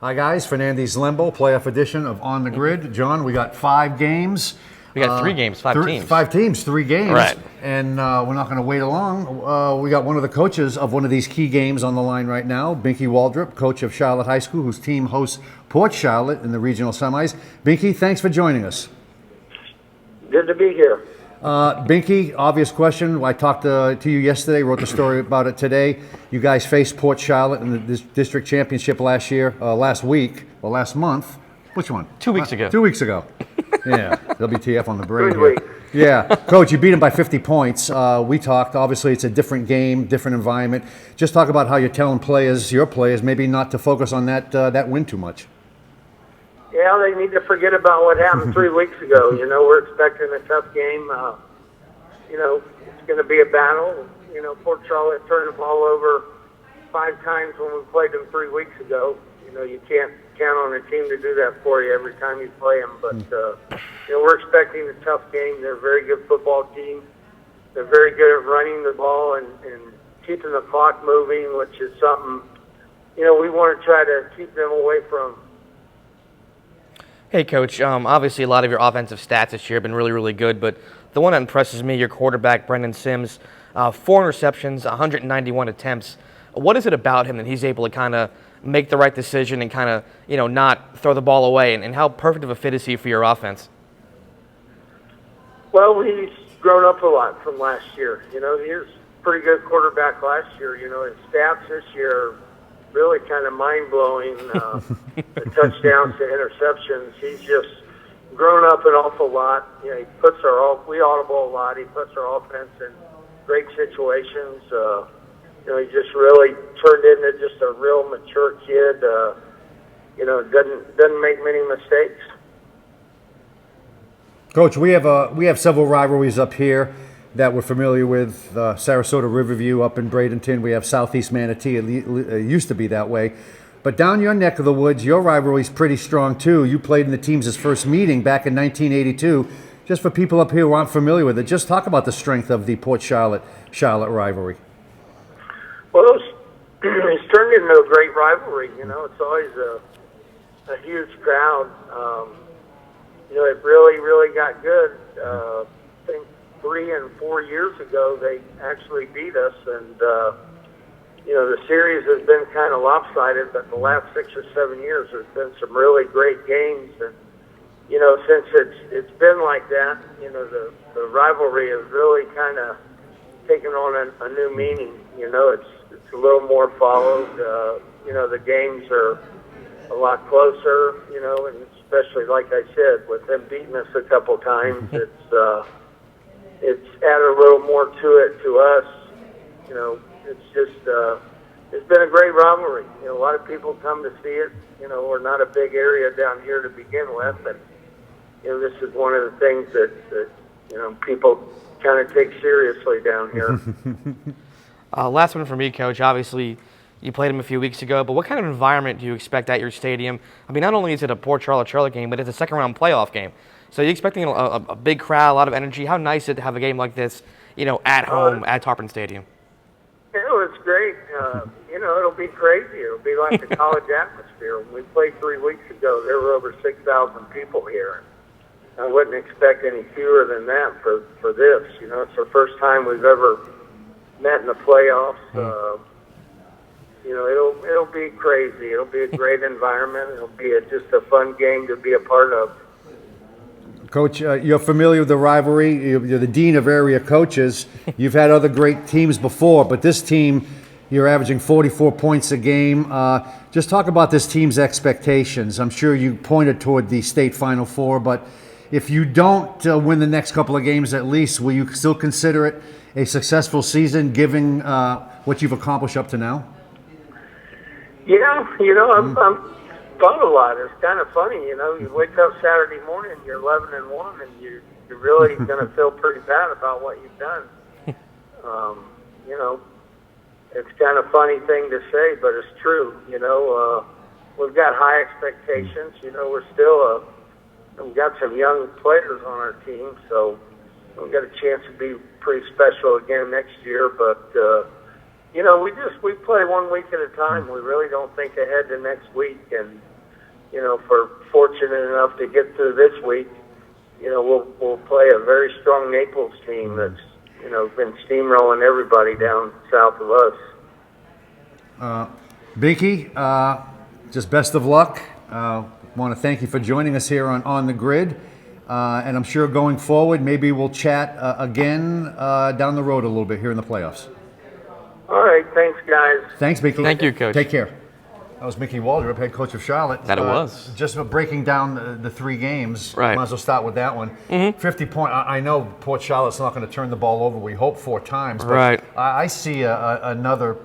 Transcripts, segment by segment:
Hi guys, Fernandez Limbo, playoff edition of On the Grid. John, we got 5 games. We got 3 games, 5 teams. 5 teams, 3 games. Right. And we're not going to wait along. We got one of the coaches of one of these key games on the line right now, Binky Waldrop, coach of Charlotte High School, whose team hosts Port Charlotte in the regional semis. Binky, thanks for joining us. Good to be here. Binky, obvious question. I talked to you yesterday, wrote the story about it today. You guys faced Port Charlotte in the district championship last month. Which one? 2 weeks ago. 2 weeks ago. Yeah, WTF on the brain Good here. week. Yeah, Coach, you beat them by 50 points. We talked, obviously it's a different game, different environment. Just talk about how you're telling your players, maybe not to focus on that win too much. Yeah, they need to forget about what happened 3 weeks ago. You know, we're expecting a tough game. It's going to be a battle. You know, Port Charlotte turned the ball over 5 times when we played them 3 weeks ago. You know, you can't count on a team to do that for you every time you play them. But, we're expecting a tough game. They're a very good football team. They're very good at running the ball and keeping the clock moving, which is something, we want to try to keep them away from. Hey, Coach, obviously a lot of your offensive stats this year have been really, really good, but the one that impresses me, your quarterback, Brendan Sims, 4 interceptions, 191 attempts. What is it about him that he's able to kind of make the right decision and kind of, not throw the ball away, and how perfect of a fit is he for your offense? Well, he's grown up a lot from last year. He was a pretty good quarterback last year. His stats this year are really kind of mind-blowing. The touchdowns to interceptions. He's just grown up an awful lot. We audible a lot. He puts our offense in great situations. He just really turned into just a real mature kid. Doesn't make many mistakes. Coach, we have several rivalries up here that we're familiar with. Sarasota Riverview up in Bradenton. We have Southeast Manatee. It used to be that way. But down your neck of the woods, your rivalry's pretty strong too. You played in the team's first meeting back in 1982. Just for people up here who aren't familiar with it, just talk about the strength of the Port Charlotte rivalry. Well, it's turned into a great rivalry. It's always a huge crowd. It really, really got good. I think 3 and 4 years ago, they actually beat us, and the series has been kind of lopsided. But the last 6 or 7 years, there's been some really great games, and since it's been like that, the rivalry has really kind of taken on a new meaning. It's a little more followed. The games are a lot closer. And especially like I said, with them beating us a couple times, it's added a little more to it to us. It's just it's been a great rivalry. A lot of people come to see it. We're not a big area down here to begin with, and this is one of the things that people kind of take seriously down here. Last one for me, Coach. Obviously, you played him a few weeks ago, but what kind of environment do you expect at your stadium? I mean, not only is it a Port Charlotte game, but it's a second-round playoff game. So you're expecting a big crowd, a lot of energy. How nice is it to have a game like this, at home at Tarpon Stadium? It's great. It'll be crazy. It'll be like the college atmosphere. When we played 3 weeks ago, there were over 6,000 people here. I wouldn't expect any fewer than that for this. It's the first time we've ever met in the playoffs. It'll be crazy. It'll be a great environment. It'll be just a fun game to be a part of. Coach, you're familiar with the rivalry. You're the dean of area coaches. You've had other great teams before, but this team, you're averaging 44 points a game. Just talk about this team's expectations. I'm sure you pointed toward the state Final Four, but if you don't win the next couple of games at least, will you still consider it a successful season, given what you've accomplished up to now? Yeah, I'm thought a lot. It's kind of funny, You wake up Saturday morning, you're 11-1, and you're really going to feel pretty bad about what you've done. It's kind of a funny thing to say, but it's true. We've got high expectations. We've got some young players on our team, so we've got a chance to be pretty special again next year. But we play 1 week at a time. We really don't think ahead to next week. And, if we're fortunate enough to get through this week, we'll play a very strong Naples team that's, been steamrolling everybody down south of us. Binky, just best of luck. Want to thank you for joining us here on the Grid. And I'm sure going forward, maybe we'll chat again down the road a little bit here in the playoffs. All right. Thanks, guys. Thanks, Binky. Thank you, Coach. Take care. That was Binky Waldrop, head coach of Charlotte. That it was. Just breaking down the 3 games. Right. Might as well start with that one. 50 point. I know Port Charlotte's not going to turn the ball over. We hope 4 times. But Right. I see another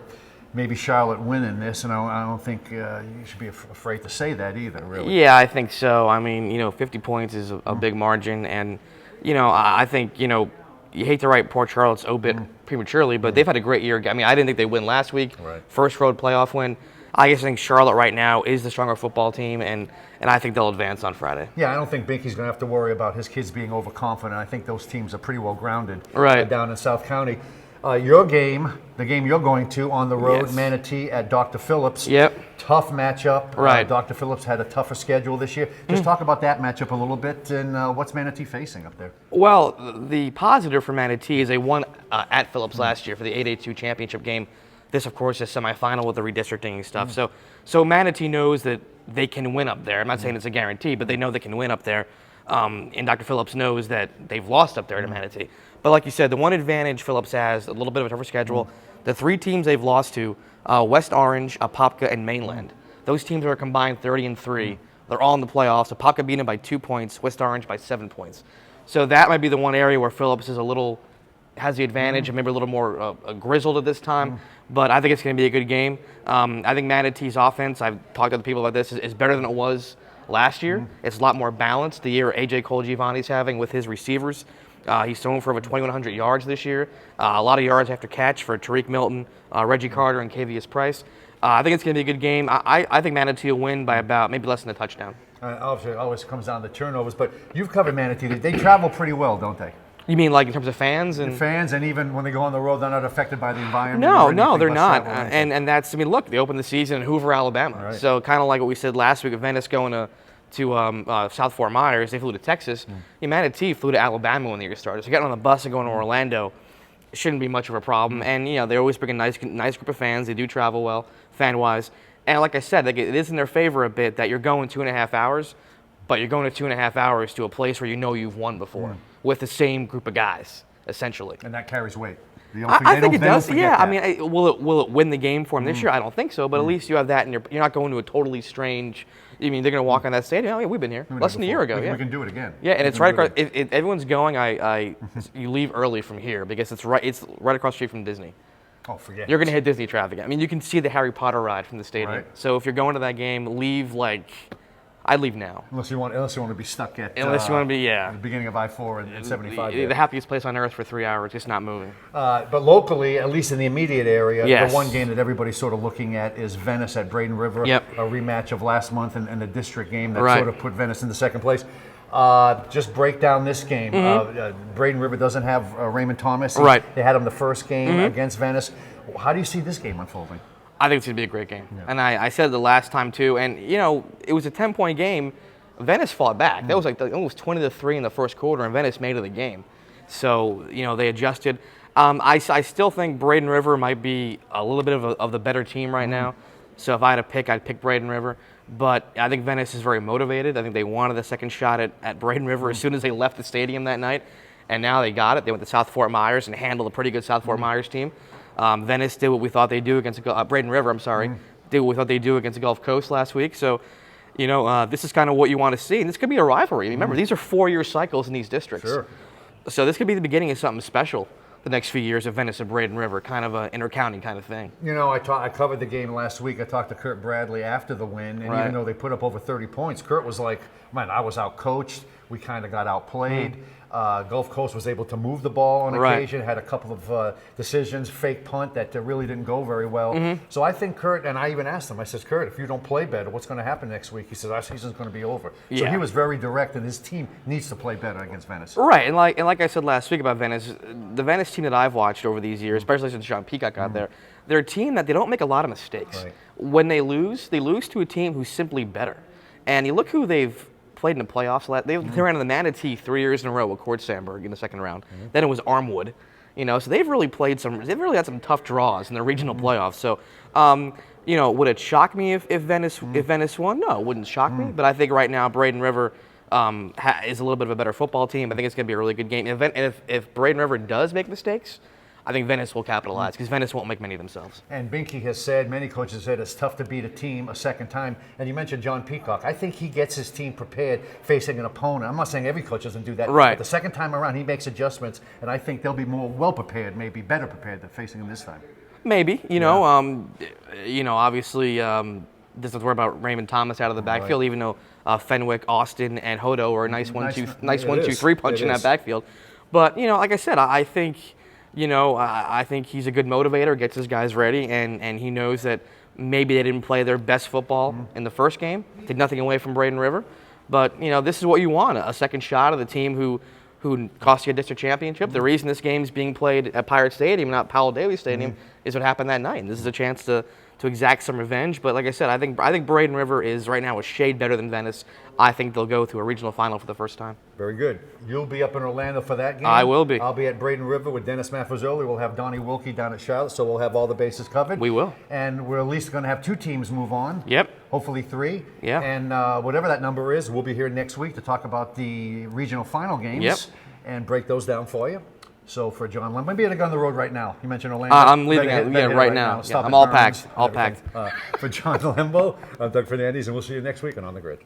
maybe Charlotte win in this, and I don't think you should be afraid to say that either, really. Yeah, I think so. I mean, 50 points is a big margin, and I think you hate to write Port Charlotte's obit prematurely, but they've had a great year. I mean, I didn't think they'd win last week. Right. First road playoff win. I guess I think Charlotte right now is the stronger football team, and I think they'll advance on Friday. Yeah, I don't think Binky's going to have to worry about his kids being overconfident. I think those teams are pretty well grounded down in South County. Your game, the game you're going to on the road, Yes. Manatee at Dr. Phillips. Yep. Tough matchup. Right. Dr. Phillips had a tougher schedule this year. Just talk about that matchup a little bit, and what's Manatee facing up there? Well, the positive for Manatee is they won at Phillips last year for the 8A2 championship game. This, of course, is semifinal with the redistricting and stuff. So Manatee knows that they can win up there. I'm not saying it's a guarantee, but they know they can win up there. And Dr. Phillips knows that they've lost up there to Manatee. But like you said, the one advantage Phillips has, a little bit of a tougher schedule. The 3 teams they've lost to, West Orange, Apopka, and Mainland. Those teams are combined 30-3. They're all in the playoffs. Apopka beat them by 2 points, West Orange by 7 points. So that might be the one area where Phillips is has the advantage and maybe a little more grizzled at this time. But I think it's going to be a good game. I think Manatee's offense, I've talked to other people about this, is better than it was last year. It's a lot more balanced. The year A.J. Cole-Giovanni's having with his receivers. He's thrown for over 2,100 yards this year. A lot of yards after catch for Tariq Milton, Reggie Carter, and Kavius Price. I think it's going to be a good game. I think Manatee will win by about maybe less than a touchdown. Obviously, it always comes down to turnovers, but you've covered Manatee. They travel pretty well, don't they? You mean like in terms of fans? And fans, and even when they go on the road, they're not affected by the environment? No, they're not. And that's, they opened the season in Hoover, Alabama. Right. So kind of like what we said last week of Venice going to South Fort Myers, they flew to Texas. Manatee flew to Alabama when the year started. So getting on the bus and going to Orlando, it shouldn't be much of a problem. And they always bring a nice group of fans. They do travel well, fan-wise. And like I said, it is in their favor a bit that you're going 2.5 hours, but you're going to 2.5 hours to a place where you've won before with the same group of guys, essentially. And that carries weight. I think it does. Yeah, that. Will it win the game for them this year? I don't think so, but at least you have that, and you're not going to a totally strange. They're going to walk on that stadium. Oh yeah, we've been here less than a year ago. We can do it again. Yeah, and it's right across. If everyone's going, you leave early from here because it's right across the street from Disney. Oh, forget. You're going to hit Disney traffic. You can see the Harry Potter ride from the stadium. Right. So if you're going to that game, I'd leave now. Unless you want to be stuck at. Unless you want to be, the beginning of I-4 and 75. The happiest place on earth for 3 hours, just not moving. But locally, at least in the immediate area, Yes. the one game that everybody's sort of looking at is Venice at Braden River. Yep. A rematch of last month and the district game that Right. sort of put Venice into second place. Just break down this game. Braden River doesn't have Raymond Thomas. Right. They had him the first game against Venice. How do you see this game unfolding? I think it's going to be a great game. Yeah. And I said it the last time too, and it was a 10-point game. Venice fought back. That was almost 20-3 in the first quarter, and Venice made it the game. So, they adjusted. I still think Braden River might be a little bit of the better team right now. So if I had to pick, I'd pick Braden River. But I think Venice is very motivated. I think they wanted a second shot at Braden River as soon as they left the stadium that night. And now they got it. They went to South Fort Myers and handled a pretty good South Fort Myers team. Venice did what we thought they'd do against Braden River, did what we thought they'd do against the Gulf Coast last week. So, this is kind of what you want to see. And this could be a rivalry. Remember, these are 4-year cycles in these districts. Sure. So this could be the beginning of something special the next few years of Venice and Braden River, kind of an inter-county kind of thing. I covered the game last week. I talked to Kurt Bradley after the win, and even though they put up over 30 points, Kurt was like, man, I was out-coached. we kind of got outplayed. Gulf Coast was able to move the ball on occasion, had a couple of decisions, fake punt that really didn't go very well. So I think Kurt, and I even asked him, I said, Kurt, if you don't play better, what's going to happen next week? He said, our season's going to be over. So he was very direct, and his team needs to play better against Venice. Right, and like I said last week about Venice, the Venice team that I've watched over these years, especially since John Peacock got there, they're a team that they don't make a lot of mistakes. Right. When they lose to a team who's simply better. And you look who they've played in the playoffs. They ran in the Manatee 3 years in a row with Cord Sandberg in the second round. Then it was Armwood. So they've really had some tough draws in the regional playoffs. So, would it shock me if Venice won? No, it wouldn't shock me. But I think right now Braden River is a little bit of a better football team. I think it's going to be a really good game. And if Braden River does make mistakes, I think Venice will capitalize because Venice won't make many themselves. And Binky has said, many coaches have said it's tough to beat a team a second time. And you mentioned John Peacock. I think he gets his team prepared facing an opponent. I'm not saying every coach doesn't do that. Right. But the second time around, he makes adjustments. And I think they'll be more well-prepared, maybe better prepared than facing him this time. Maybe. Obviously, this is worry about Raymond Thomas out of the backfield, even though Fenwick, Austin, and Hodo are a nice 1-2-3 punch in that backfield. But, like I said, I think... I think he's a good motivator, gets his guys ready, and he knows that maybe they didn't play their best football in the first game. Take nothing away from Braden River. But, this is what you want, a second shot of the team who cost you a district championship. The reason this game's being played at Pirate Stadium, not Powell Daly Stadium, is what happened that night. And this is a chance to exact some revenge. But like I said, I think Braden River is right now a shade better than Venice. I think they'll go to a regional final for the first time. Very good. You'll be up in Orlando for that game. I will be. I'll be at Braden River with Dennis Maffezoli. We'll have Donnie Wilkie down at Charlotte, so we'll have all the bases covered. We will. And we're at least going to have 2 teams move on. Yep. Hopefully 3. Yeah. And whatever that number is, we'll be here next week to talk about the regional final games. Yep. And break those down for you. So for John Lemon, maybe to go on the road right now. You mentioned Orlando. I'm leaving right now. Stop I'm at all Burns, packed. All everything. packed. For John Lembo, I'm Doug Fernandez, and we'll see you next week on the Grid.